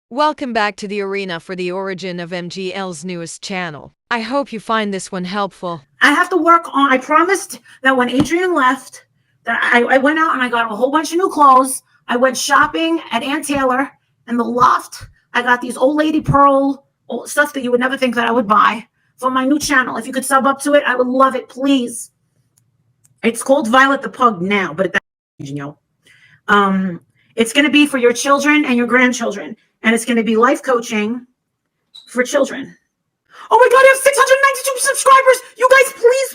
Welcome back to the arena for the origin of MGL's newest channel. I hope you find this one helpful. I have to work on, I promised that when Adrian left, that I went out and I got a whole bunch of new clothes. I went shopping at Ann Taylor and the Loft. I got these old lady pearl stuff that you would never think that I would buy for my new channel. If you could sub up to it, I would love it, please. It's called Violet the Pug now, but that's, you know. It's going to be for your children and your grandchildren. And it's going to be life coaching for children. Oh my God, I have 692 subscribers. You guys, please,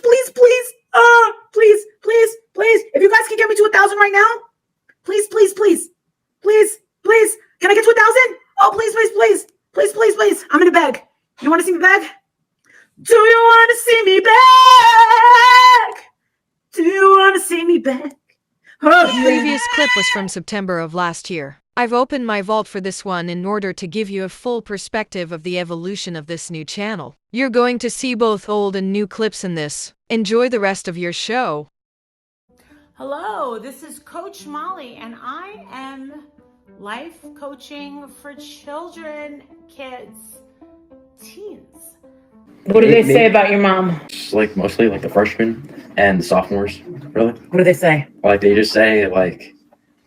please. If you guys can get me to 1,000 right now, please. Can I get to 1,000? Oh, please. I'm going to beg. You want to see me beg? Do you want to see me beg? Do you want to see me beg? Oh, the previous clip was from September of last year. I've opened my vault for this one in order to give you a full perspective of the evolution of this new channel. You're going to see both old and new clips in this. Enjoy the rest of your show. Hello, this is Coach Molly, and I am life coaching for children, kids, teens. What do they say about your mom? It's like mostly like the freshmen and the sophomores, really. What do they say? Like they just say like,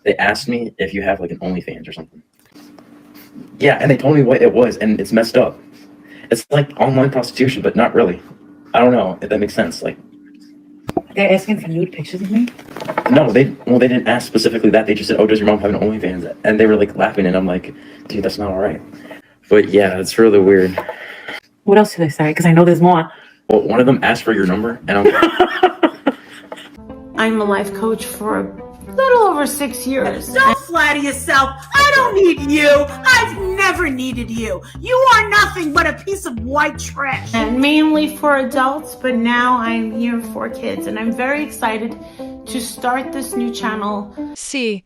they asked me if you have like an OnlyFans or something. Yeah, and they told me what it was, and it's messed up. It's like online prostitution, but not really. I don't know if that makes sense. Like They're asking for nude pictures of me? No, they didn't ask specifically that. They just said, "Oh, does your mom have an OnlyFans?" And they were like laughing, and I'm like, "Dude, that's not all right." But yeah, it's really weird. What else do they say? Because I know there's more. Well, one of them asked for your number, and I'm like, I'm a life coach for a little over 6 years. Don't flatter yourself. I don't need you. I've never needed you. You are nothing but a piece of white trash. And mainly for adults, but now I'm here for kids, and I'm very excited to start this new channel. See,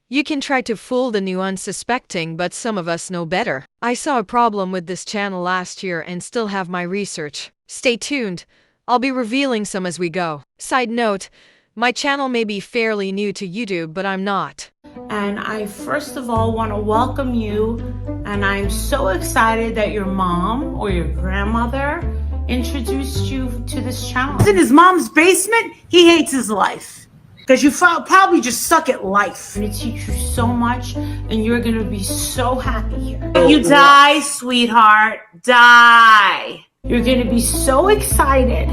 you can try to fool the new unsuspecting, but some of us know better. I saw a problem with this channel last year and still have my research. Stay tuned. I'll be revealing some as we go. Side note, my channel may be fairly new to YouTube, but I'm not. And I first of all want to welcome you, and I'm so excited that your mom or your grandmother introduced you to this channel. In his mom's basement, he hates his life. Because you probably just suck at life. I'm going to teach you so much, and you're going to be so happy here. You die, sweetheart. Die. You're going to be so excited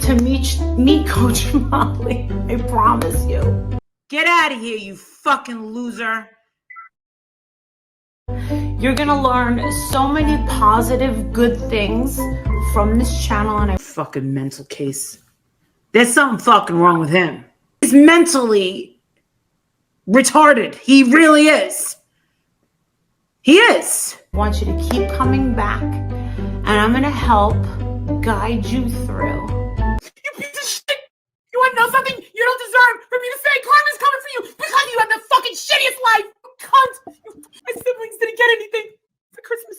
to meet Coach Molly. I promise you. Get out of here, you fucking loser. You're going to learn so many positive, good things from this channel. And fucking mental case. There's something fucking wrong with him. He's mentally retarded. He really is. He is. I want you to keep coming back, and I'm going to help guide you through. You piece of shit. You want to know something you don't deserve for me to say? Karma's coming for you because you have the fucking shittiest life. You cunt. My siblings didn't get anything for Christmas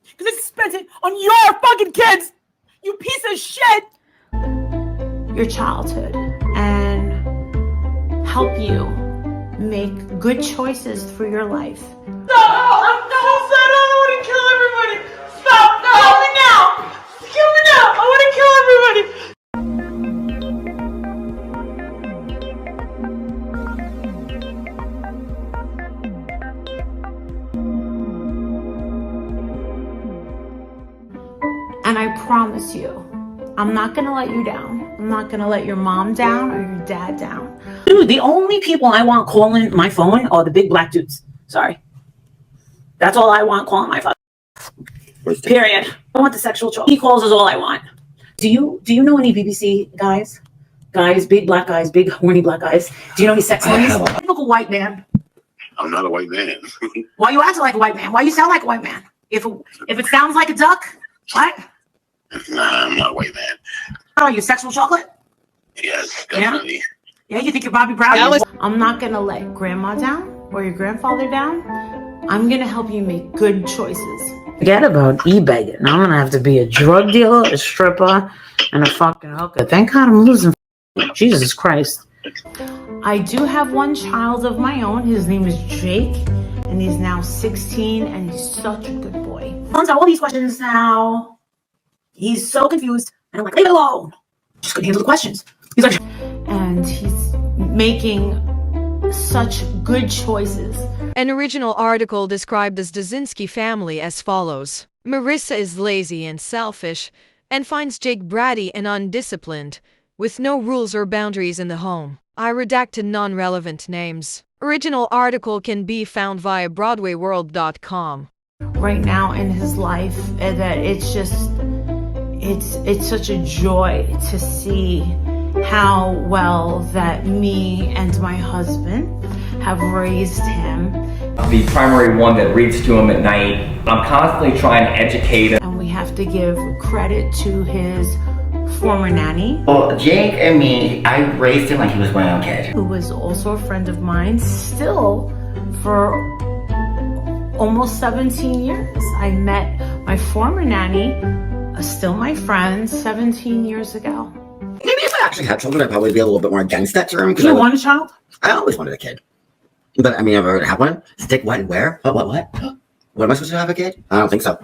because I spent it on your fucking kids. You piece of shit. Your childhood and help you make good choices for your life. No, I'm so sad. I want to kill everybody. Stop. No, kill me now. Kill me now. I want to kill everybody. And I promise you, I'm not going to let you down. I'm not going to let your mom down or your dad down. Dude, the only people I want calling my phone are the big black dudes. Sorry. That's all I want calling my phone. Period. I want the sexual choke. He calls is all I want. Do you know any BBC guys? Guys, big black guys, big horny black guys. Do you know any sex movies? Typical white man. I'm not a white man. Why you acting like a white man? Why you sound like a white man? If it sounds like a duck, what? Nah, I'm not a white man. What are you, sexual chocolate? Yes, definitely. Yeah, you think you're Bobby Brown? I'm not going to let grandma down or your grandfather down. I'm going to help you make good choices. Forget about eBay. Now I'm going to have to be a drug dealer, a stripper, and a fucking hooker. Thank God I'm losing. Jesus Christ. I do have one child of my own. His name is Jake, and he's now 16, and he's such a good boy. Answers all these questions now. He's so confused, and I'm like, leave it alone. Just couldn't handle the questions. He's like, And he's making such good choices. An original article described the Dzinski family as follows. Marissa is lazy and selfish, and finds Jake bratty and undisciplined, with no rules or boundaries in the home. I redacted non-relevant names. Original article can be found via BroadwayWorld.com. Right now in his life, that it's just, it's such a joy to see how well that me and my husband have raised him. The primary one that reads to him at night. I'm constantly trying to educate him. And we have to give credit to his former nanny, Well, Jake and me, I raised him like he was my own kid. who was also a friend of mine, still for almost 17 years. I met my former nanny, still my friend, 17 years ago. Maybe if I actually had children, I'd probably be a little bit more against that term. you want a child? I always wanted a kid. But I mean, I've already had one. Stick what and where? What? What am I supposed to have a kid? I don't think so.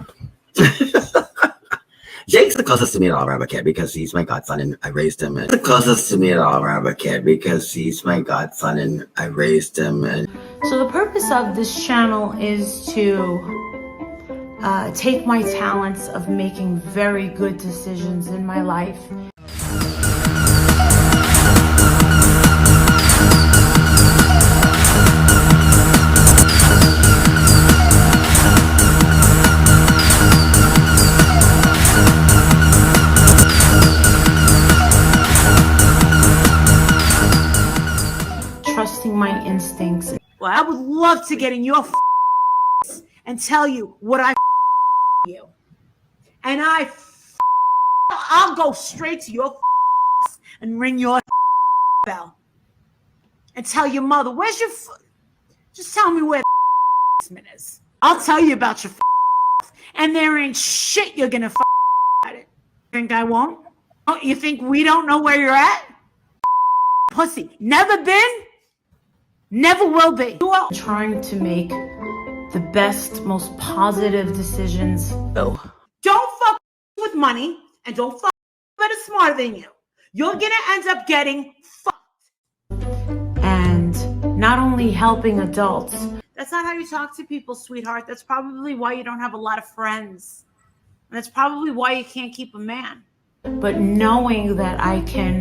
Jake's the closest to me at all around a kid because he's my godson and I raised him. And the closest to me at all around a kid because he's my godson and I raised him. And So the purpose of this channel is to take my talents of making very good decisions in my life trusting my instincts. Well, I would love to get in your and tell you what I you. And I'll go straight to your and ring your bell and tell your mother, where's your just tell me where the is. I'll tell you about your and there ain't shit you're gonna at it. Think I won't? Oh, you think we don't know where you're at? Pussy. Never been, never will be. You will. Trying to make the best, most positive decisions. Don't fuck with money and don't fuck better smarter than you. You're gonna end up getting fucked. And not only helping adults, That's not how you talk to people, sweetheart. That's probably why you don't have a lot of friends. And that's probably why you can't keep a man. but knowing that I can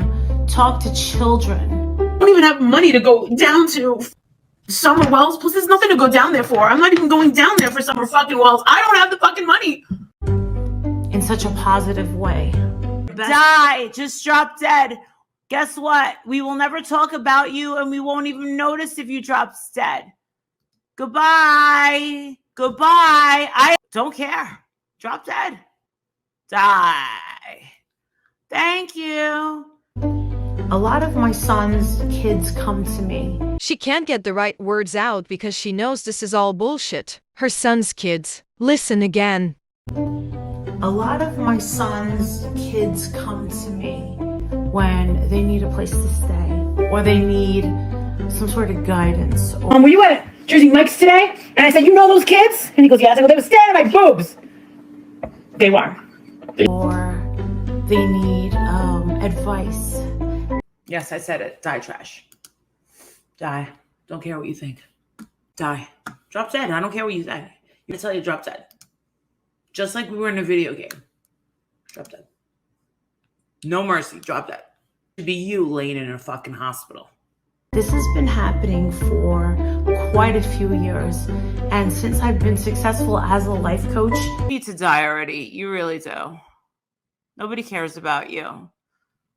talk to children. I don't even have money to go down to Summer Wells. Plus, there's nothing to go down there for. I'm not even going down there for Summer fucking Wells. I don't have the fucking money. In such a positive way. Die. Just drop dead. Guess what? We will never talk about you and we won't even notice if you drop dead. Goodbye. Goodbye. I don't care. Drop dead. Die. Thank you. A lot of my son's kids come to me. She can't get the right words out because she knows this is all bullshit. Her son's kids. Listen again. A lot of my son's kids come to me when they need a place to stay or they need some sort of guidance. Were you at Jersey Mike's today? And I said, you know those kids? And he goes, yeah. I said, well, they were staring at my boobs. They were. Or they need advice. Yes, I said it. Die, trash. Die. Don't care what you think. Die. Drop dead. I don't care what you say. I tell you, drop dead. Just like we were in a video game. Drop dead. No mercy. Drop dead. It should be you laying in a fucking hospital. This has been happening for quite a few years. And since I've been successful as a life coach, You need to die already. You really do. Nobody cares about you.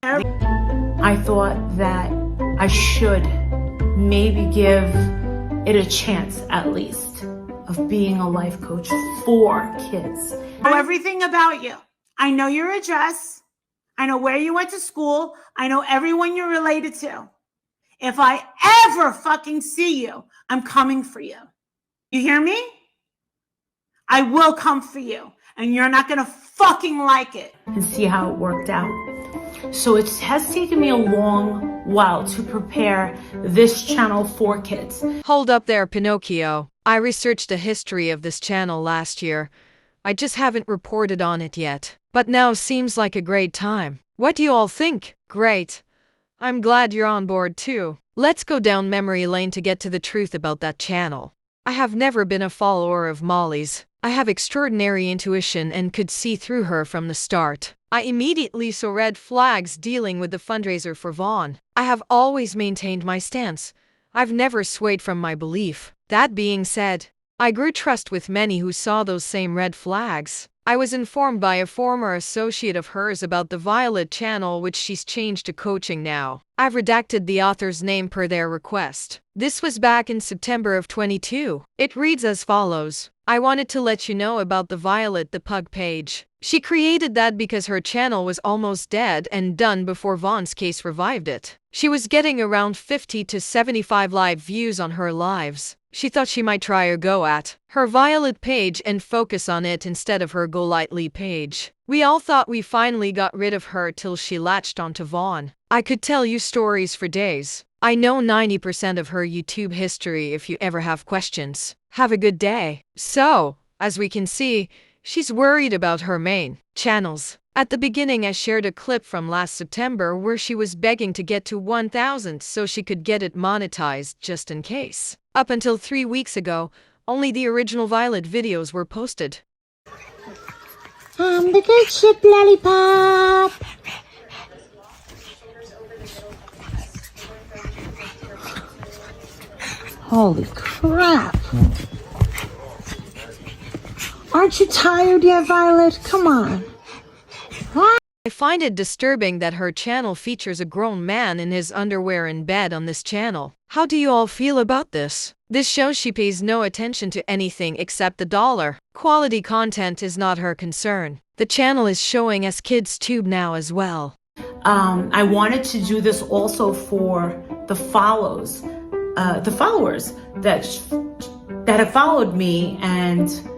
I thought that I should maybe give it a chance at least of being a life coach for kids. I know everything about you. I know your address. I know where you went to school. I know everyone you're related to. If I ever fucking see you, I'm coming for you. You hear me? I will come for you. And you're not gonna fucking like it. And see how it worked out. So it has taken me a long while to prepare this channel for kids. Hold up there, Pinocchio. I researched the history of this channel last year. I just haven't reported on it yet. But now seems like a great time. What do you all think? Great. I'm glad you're on board too. Let's go down memory lane to get to the truth about that channel. I have never been a follower of Molly's. I have extraordinary intuition and could see through her from the start. I immediately saw red flags dealing with the fundraiser for Vaughn. I have always maintained my stance. I've never swayed from my belief. That being said, I grew trust with many who saw those same red flags. I was informed by a former associate of hers about the Violet channel, which she's changed to coaching now. I've redacted the author's name per their request. This was back in September of 22. It reads as follows. I wanted to let you know about the Violet the Pug page. She created that because her channel was almost dead and done before Vaughn's case revived it. She was getting around 50 to 75 live views on her lives. She thought she might try a go at her Violet page and focus on it instead of her Go Lightly page. We all thought we finally got rid of her till she latched onto Vaughn. I could tell you stories for days. I know 90% of her YouTube history if you ever have questions. Have a good day. So, as we can see, she's worried about her main channels. At the beginning, I shared a clip from last September where she was begging to get to 1,000 so she could get it monetized just in case. Up until 3 weeks ago, only the original Violet videos were posted. I'm the good ship lollipop. Holy crap. Aren't you tired yet, Violet? Come on. I find it disturbing that her channel features a grown man in his underwear in bed on this channel. How do you all feel about this? This shows she pays no attention to anything except the dollar. Quality content is not her concern. The channel is showing as kids tube now as well. I wanted to do this also for the followers that have followed me, and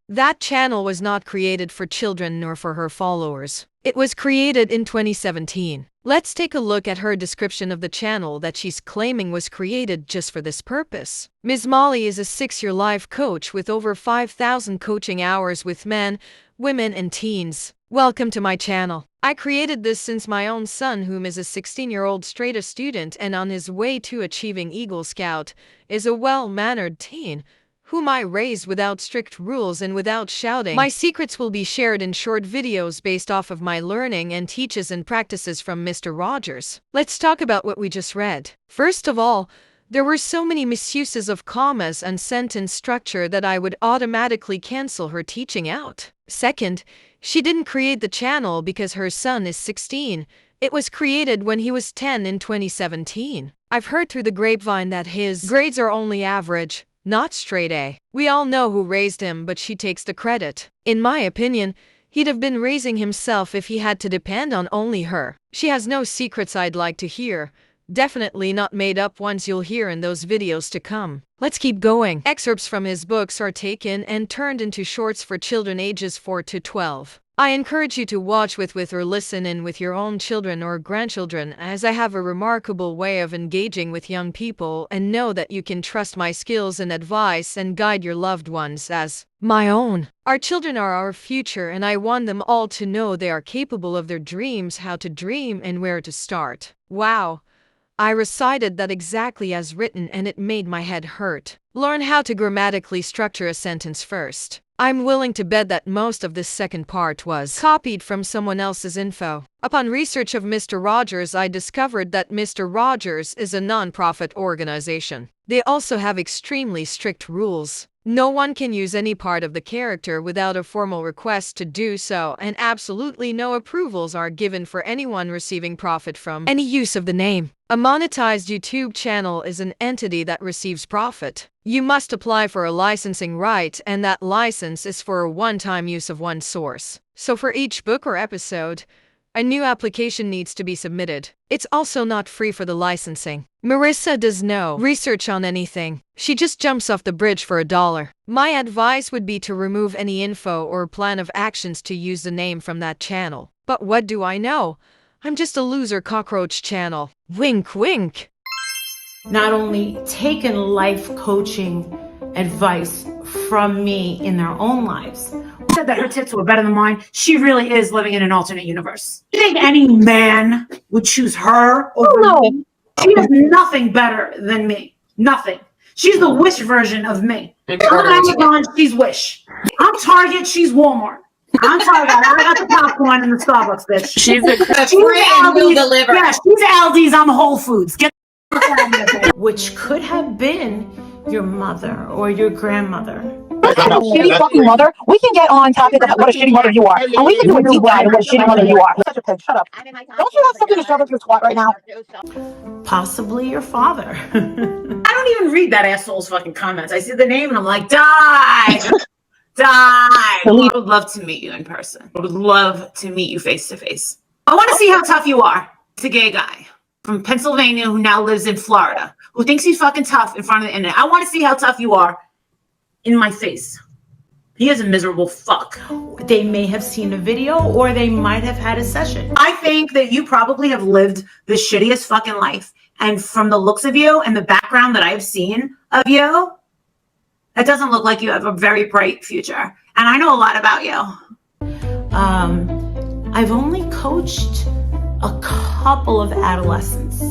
that channel was not created for children nor for her followers. It was created in 2017. Let's take a look at her description of the channel that she's claiming was created just for this purpose. Ms. Molly is a 6-year life coach with over 5,000 coaching hours with men, women, and teens. Welcome to my channel. I created this since my own son, whom is a 16-year-old straight-A student and on his way to achieving Eagle Scout, is a well-mannered teen, whom I raised without strict rules and without shouting. My secrets will be shared in short videos based off of my learning and teaches and practices from Mr. Rogers. Let's talk about what we just read. First of all, there were so many misuses of commas and sentence structure that I would automatically cancel her teaching out. Second, she didn't create the channel because her son is 16. It was created when he was 10 in 2017. I've heard through the grapevine that his grades are only average, not straight A. We all know who raised him, but she takes the credit. In my opinion, he'd have been raising himself if he had to depend on only her. She has no secrets I'd like to hear. Definitely not made up ones you'll hear in those videos to come. Let's keep going. Excerpts from his books are taken and turned into shorts for children ages 4 to 12. I encourage you to watch with or listen in with your own children or grandchildren, as I have a remarkable way of engaging with young people, and know that you can trust my skills and advice and guide your loved ones as my own. Our children are our future, and I want them all to know they are capable of their dreams, how to dream, and where to start. Wow. I recited that exactly as written and it made my head hurt. Learn how to grammatically structure a sentence first. I'm willing to bet that most of this second part was copied from someone else's info. Upon research of Mr. Rogers, I discovered that Mr. Rogers is a non-profit organization. They also have extremely strict rules. No one can use any part of the character without a formal request to do so, and absolutely no approvals are given for anyone receiving profit from any use of the name. A monetized YouTube channel is an entity that receives profit. You must apply for a licensing right, and that license is for a one-time use of one source. So for each book or episode, a new application needs to be submitted. It's also not free for the licensing. Marissa does no research on anything. She just jumps off the bridge for $1. My advice would be to remove any info or plan of actions to use the name from that channel. But what do I know? I'm just a loser cockroach channel. Wink wink. not only taken life coaching advice from me in their own lives. Said that her tits were better than mine. She really is living in an alternate universe. You think any man would choose her over me? She is nothing better than me. Nothing. She's the Wish version of me. I'm Amazon, she's Wish. I'm Target, she's Walmart. I'm Target. I got the popcorn in the Starbucks, bitch. She's free and will deliver. Yeah, she's Aldi's, I'm Whole Foods. Get the fuck out of here, bitch. Which could have been your mother or your grandmother. Shitty fucking mother. We can get on topic of what a shitty mother you are, and we can do a deep dive of what a shitty mother you are. Such a pig. Shut up. Don't you have something to shove up your twat right now? Possibly your father. I don't even read that asshole's fucking comments. I see the name and I'm like, die! Die! I would love to meet you in person. I would love to meet you face to face. I want to see how tough you are. It's a gay guy from Pennsylvania who now lives in Florida, who thinks he's fucking tough in front of the internet. I want to see how tough you are in my face. He is a miserable fuck. They may have seen a video or they might have had a session. I think that you probably have lived the shittiest fucking life. And from the looks of you and the background that I've seen of you, it doesn't look like you have a very bright future. And I know a lot about you. I've only coached a couple of adolescents.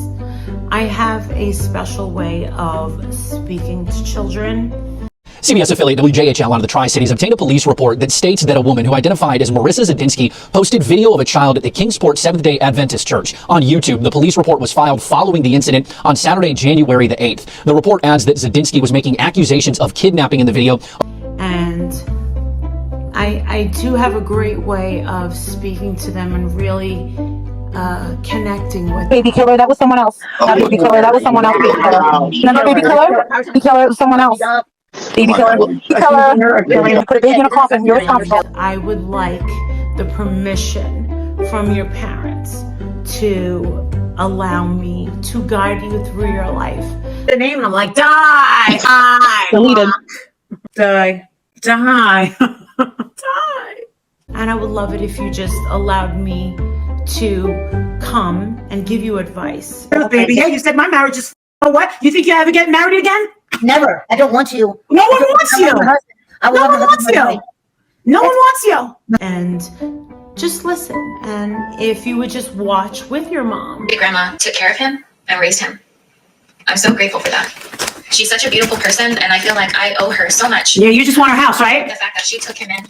I have a special way of speaking to children. CBS affiliate WJHL out of the Tri-Cities obtained a police report that states that a woman who identified as Marissa Zadinsky posted video of a child at the Kingsport Seventh-day Adventist Church on YouTube. The police report was filed following the incident on Saturday, January the 8th. The report adds that Zadinsky was making accusations of kidnapping in the video. And I do have a great way of speaking to them and really connecting with Baby killer, that was someone else. Not baby killer, that was someone else. Baby killer. Remember baby killer? Baby killer, it was someone else. Baby killer. Baby killer. You put a baby in a coffin. You're responsible. I would like the permission from your parents to allow me to guide you through your life. The name and I'm like, die! Die! Deleted. Die. Die. Die. And I would love it if you just allowed me to come and give you advice. Baby, yeah, you said my marriage is what? You think you ever get married again? Never. I don't want to. No one wants you. No one wants you. No one wants you. And just listen. And if you would just watch with your mom. My grandma took care of him and raised him. I'm so grateful for that. She's such a beautiful person, and I feel like I owe her so much. Yeah, you just want her house, right? The fact that she took him in.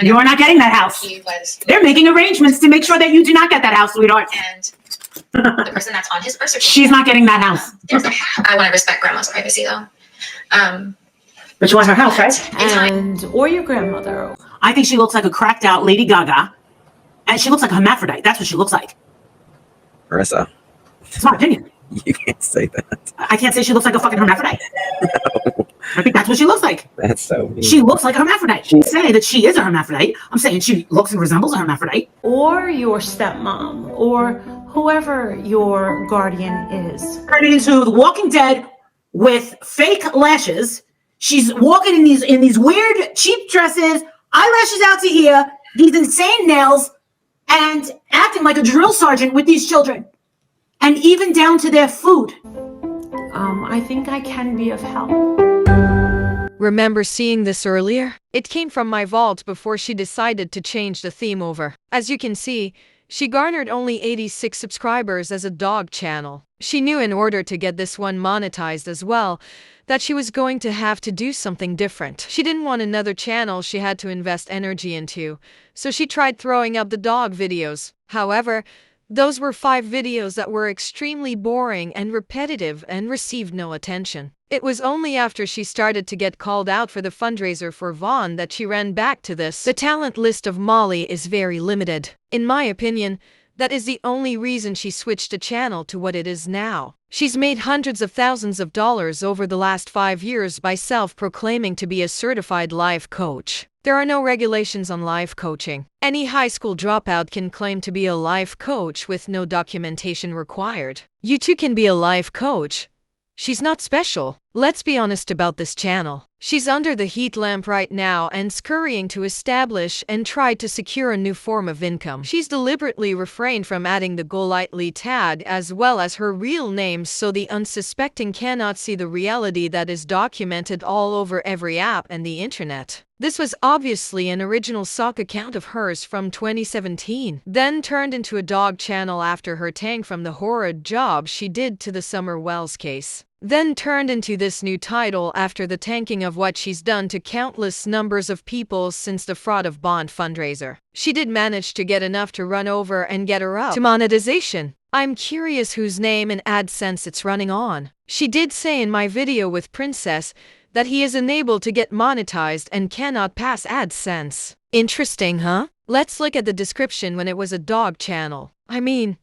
You are not getting that house. He was. They're making arrangements to make sure that you do not get that house, sweetheart. And the person that's on his birth certificate. She's not getting that house. I want to respect grandma's privacy, though. But you want her house, right? And or your grandmother. I think she looks like a cracked out Lady Gaga, and she looks like a hermaphrodite. That's what she looks like. Marissa, It's my opinion. you can't say that. I can't say she looks like a fucking hermaphrodite. No, I think that's what she looks like. that's so mean. She looks like a hermaphrodite. She's saying that she is a hermaphrodite. I'm saying she looks and resembles a hermaphrodite. Or your stepmom. Or whoever your guardian is. Turning into The Walking Dead with fake lashes. She's walking in these weird cheap dresses, eyelashes out to here, these insane nails, and acting like a drill sergeant with these children. And even down to their food. I think I can be of help. Remember seeing this earlier? It came from my vault before she decided to change the theme over. As you can see, she garnered only 86 subscribers as a dog channel. She knew in order to get this one monetized as well, that she was going to have to do something different. She didn't want another channel she had to invest energy into, so she tried throwing up the dog videos. However, those were 5 videos that were extremely boring and repetitive and received no attention. It was only after she started to get called out for the fundraiser for Vaughn that she ran back to this. The talent list of Molly is very limited. In my opinion, that is the only reason she switched the channel to what it is now. She's made hundreds of thousands of dollars over the last 5 years by self-proclaiming to be a certified life coach. There are no regulations on life coaching. Any high school dropout can claim to be a life coach with no documentation required. You too can be a life coach. She's not special. Let's be honest about this channel. She's under the heat lamp right now and scurrying to establish and try to secure a new form of income. She's deliberately refrained from adding the Golightly tag as well as her real name so the unsuspecting cannot see the reality that is documented all over every app and the internet. This was obviously an original sock account of hers from 2017, then turned into a dog channel after her tank from the horrid job she did to the Summer Wells case. Then turned into this new title after the tanking of what she's done to countless numbers of people since the fraud of Bond fundraiser. She did manage to get enough to run over and get her up to monetization. I'm curious whose name and AdSense it's running on. She did say in my video with Princess that he is unable to get monetized and cannot pass AdSense. Interesting, huh? Let's look at the description when it was a dog channel. I mean,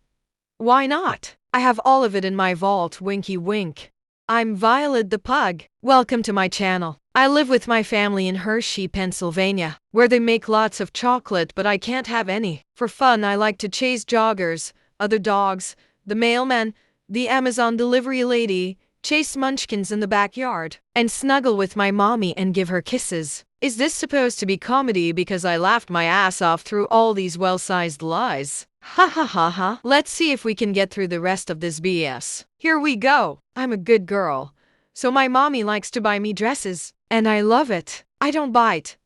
why not? I have all of it in my vault, winky wink. I'm Violet the Pug. Welcome to my channel. I live with my family in Hershey, Pennsylvania, where they make lots of chocolate but I can't have any. For fun, I like to chase joggers, other dogs, the mailman, the Amazon delivery lady, chase munchkins in the backyard, and snuggle with my mommy and give her kisses. Is this supposed to be comedy because I laughed my ass off through all these well-sized lies? Ha ha ha ha. Let's see if we can get through the rest of this BS. Here we go. I'm a good girl, so my mommy likes to buy me dresses, and I love it. I don't bite,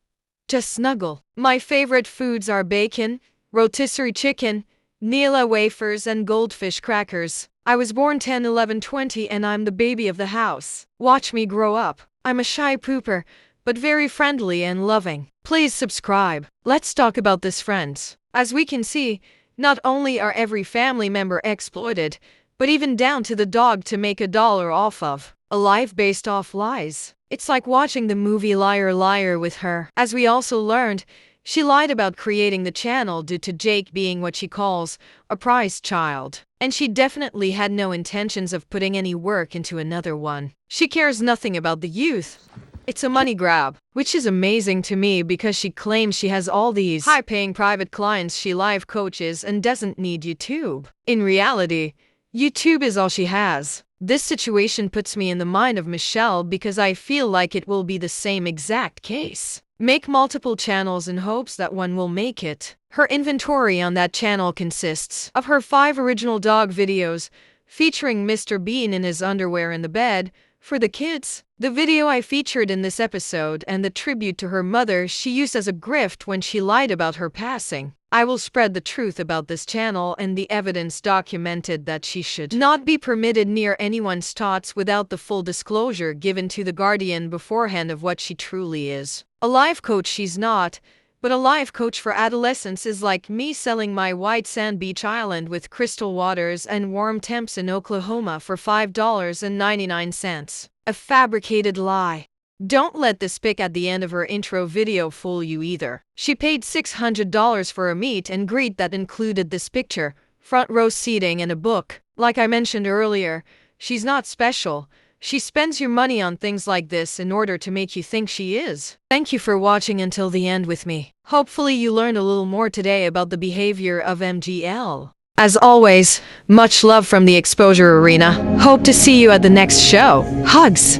just snuggle. My favorite foods are bacon, rotisserie chicken, Nilla wafers, and goldfish crackers. I was born 10, 11, 20 and I'm the baby of the house. Watch me grow up. I'm a shy pooper, but very friendly and loving. Please subscribe. Let's talk about this, friends. As we can see, not only are every family member exploited, but even down to the dog to make $1 off of. A life based off lies. It's like watching the movie Liar Liar with her. As we also learned, she lied about creating the channel due to Jake being what she calls a prize child. And she definitely had no intentions of putting any work into another one. She cares nothing about the youth. It's a money grab, which is amazing to me because she claims she has all these high-paying private clients she life coaches and doesn't need YouTube. In reality, YouTube is all she has. This situation puts me in the mind of Michelle because I feel like it will be the same exact case. Make multiple channels in hopes that one will make it. Her inventory on that channel consists of her 5 original dog videos featuring Mr. Bean in his underwear in the bed for the kids, the video I featured in this episode, and the tribute to her mother she used as a grift when she lied about her passing. I will spread the truth about this channel and the evidence documented that she should not be permitted near anyone's thoughts without the full disclosure given to the guardian beforehand of what she truly is. A life coach she's not, but a life coach for adolescents is like me selling my white sand beach island with crystal waters and warm temps in Oklahoma for $5.99. A fabricated lie. Don't let this pic at the end of her intro video fool you either. She paid $600 for a meet and greet that included this picture, front row seating, and a book. Like I mentioned earlier, she's not special. She spends your money on things like this in order to make you think she is. Thank you for watching until the end with me. Hopefully you learned a little more today about the behavior of MGL. As always, much love from the exposure arena. Hope to see you at the next show. Hugs!